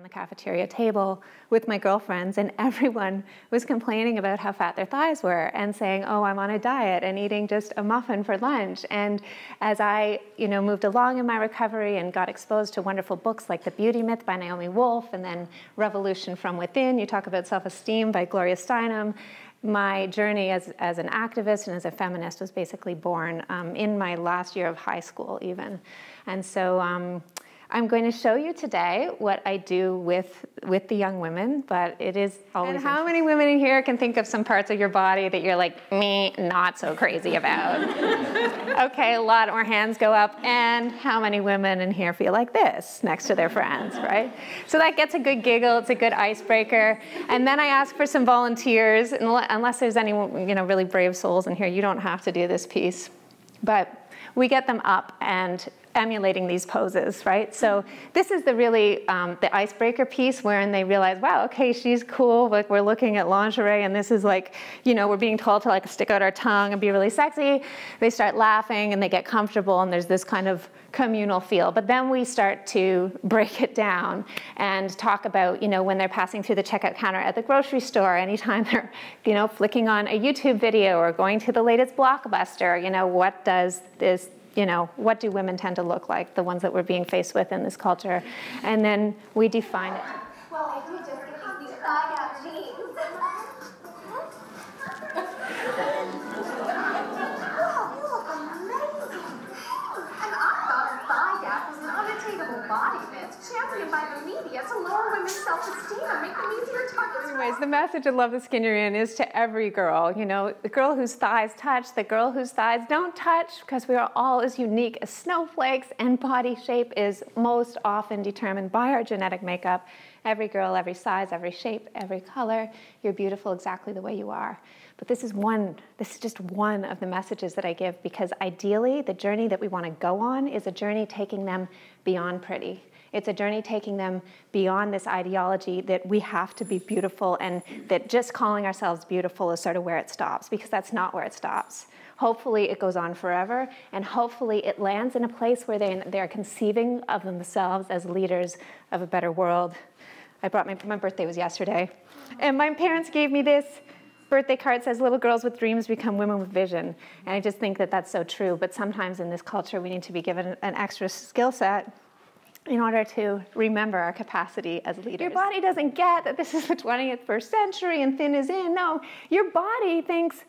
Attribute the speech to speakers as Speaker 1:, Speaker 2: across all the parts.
Speaker 1: the cafeteria table with my girlfriends, and everyone was complaining about how fat their thighs were and saying, oh, I'm on a diet, and eating just a muffin for lunch. And as I moved along in my recovery and got exposed to wonderful books like The Beauty Myth by Naomi Wolf, and then Revolution from Within, you talk about self-esteem by Gloria Steinem, my journey as an activist and as a feminist was basically born in my last year of high school even. And so I'm going to show you today what I do with the young women, but it is always... And how many women in here can think of some parts of your body that you're like, me, not so crazy about? Okay, a lot more hands go up. And how many women in here feel like this next to their friends, right? So that gets a good giggle, it's a good icebreaker. And then I ask for some volunteers, unless there's any really brave souls in here, you don't have to do this piece. But we get them up and emulating these poses, right? So this is the the icebreaker piece wherein they realize, wow, okay, she's cool, like we're looking at lingerie and this is like, we're being told to like stick out our tongue and be really sexy. They start laughing and they get comfortable and there's this kind of communal feel. But then we start to break it down and talk about, when they're passing through the checkout counter at the grocery store, anytime they're, flicking on a YouTube video or going to the latest Blockbuster, what does this what do women tend to look like, the ones that we're being faced with in this culture? And then we define it.
Speaker 2: Well, I do just because these thigh-gap jeans. Wow, you look amazing. And I thought thigh-gap was an unattainable body myth, championed by the media to lower women's self-esteem and make them easier targets.
Speaker 1: Anyways, the message of Love the Skin You're In is to every girl, the girl whose thighs touch, the girl whose thighs don't touch, because we are all as unique as snowflakes, and body shape is most often determined by our genetic makeup. Every girl, every size, every shape, every color, you're beautiful exactly the way you are. But this is just one of the messages that I give, because ideally the journey that we want to go on is a journey taking them beyond pretty. It's a journey taking them beyond this ideology that we have to be beautiful and that just calling ourselves beautiful is sort of where it stops, because that's not where it stops. Hopefully it goes on forever, and hopefully it lands in a place where they're conceiving of themselves as leaders of a better world. I brought my birthday was yesterday, and my parents gave me this birthday card. That says, little girls with dreams become women with vision. And I just think that that's so true, but sometimes in this culture we need to be given an extra skill set in order to remember our capacity as leaders. Your body doesn't get that this is the 21st century and thin is in. No, your body thinks,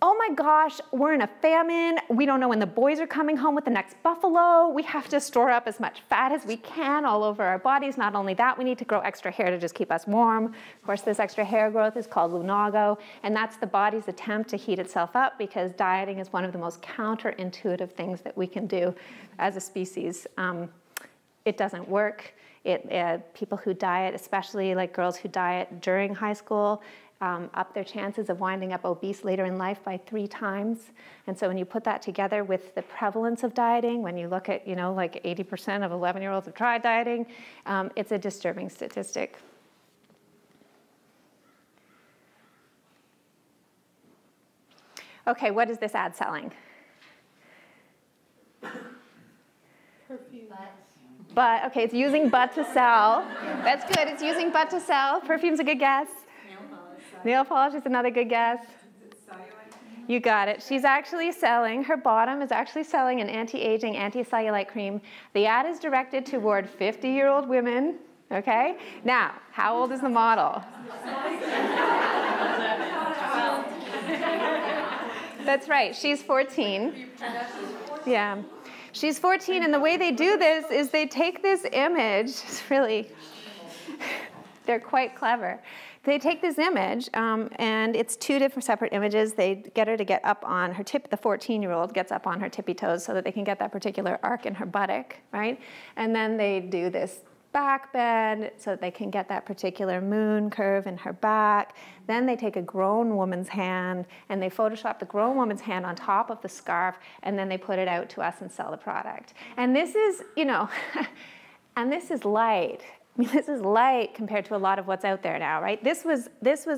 Speaker 1: oh my gosh, we're in a famine. We don't know when the boys are coming home with the next buffalo. We have to store up as much fat as we can all over our bodies. Not only that, we need to grow extra hair to just keep us warm. Of course, this extra hair growth is called lunago, and that's the body's attempt to heat itself up, because dieting is one of the most counterintuitive things that we can do as a species. It doesn't work. People who diet, especially like girls who diet during high school, up their chances of winding up obese later in life by 3 times. And so when you put that together with the prevalence of dieting, when you look at, like 80% of 11-year-olds have tried dieting, it's a disturbing statistic. Okay, what is this ad selling?
Speaker 3: Perfume.
Speaker 1: But, okay, it's using butt to sell. That's good, it's using butt to sell. Perfume's a good guess. Nail polish is another good guess. You got it. She's actually selling, her bottom is actually selling an anti-aging, anti-cellulite cream. The ad is directed toward 50-year-old women, okay? Now, how old is the model? That's right, she's 14. Yeah. She's 14, and the way they do this is they take this image, it's really, they're quite clever. They take this image, and it's 2 different separate images. They get her to get up on her tip, the 14-year-old gets up on her tippy toes so that they can get that particular arc in her buttock, right? And then they do this back bend so that they can get that particular moon curve in her back. Then they take a grown woman's hand and they Photoshop the grown woman's hand on top of the scarf, and then they put it out to us and sell the product. And this is, and this is light. I mean, this is light compared to a lot of what's out there now, right? This was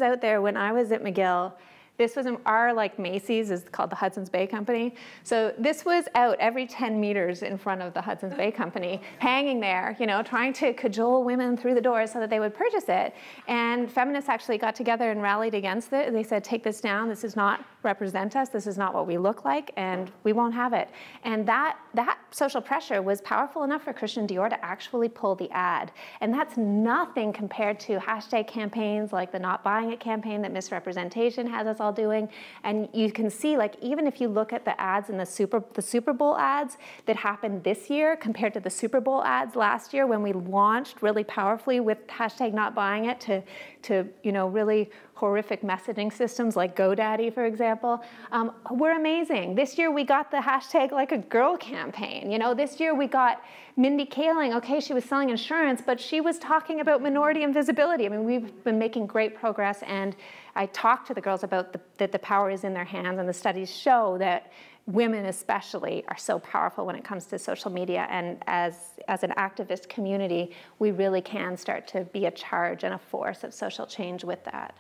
Speaker 1: out there when I was at McGill This was our Macy's is called the Hudson's Bay Company. So this was out every 10 meters in front of the Hudson's Bay Company, hanging there, trying to cajole women through the doors so that they would purchase it. And feminists actually got together and rallied against it. They said, take this down. This does not represent us. This is not what we look like, and we won't have it. And that social pressure was powerful enough for Christian Dior to actually pull the ad. And that's nothing compared to hashtag campaigns like the Not Buying It campaign that misrepresentation has us all doing. And you can see, even if you look at the ads in the Super Bowl ads that happened this year compared to the Super Bowl ads last year when we launched really powerfully with hashtag Not Buying It to really horrific messaging systems like GoDaddy, for example, were amazing. This year we got the hashtag Like a Girl campaign. This year we got Mindy Kaling. Okay, she was selling insurance, but she was talking about minority invisibility. I mean, we've been making great progress, and I talked to the girls about that the power is in their hands, and the studies show that women especially are so powerful when it comes to social media, and as an activist community, we really can start to be a charge and a force of social change with that.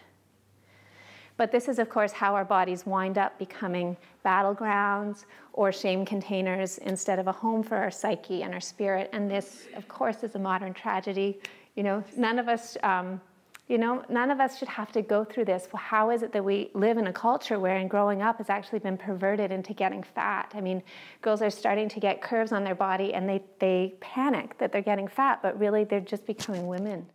Speaker 1: But this is, of course, how our bodies wind up becoming battlegrounds or shame containers instead of a home for our psyche and our spirit. And this, of course, is a modern tragedy. None of us should have to go through this. Well, how is it that we live in a culture wherein growing up has actually been perverted into getting fat? I mean, girls are starting to get curves on their body, and they panic that they're getting fat, but really they're just becoming women.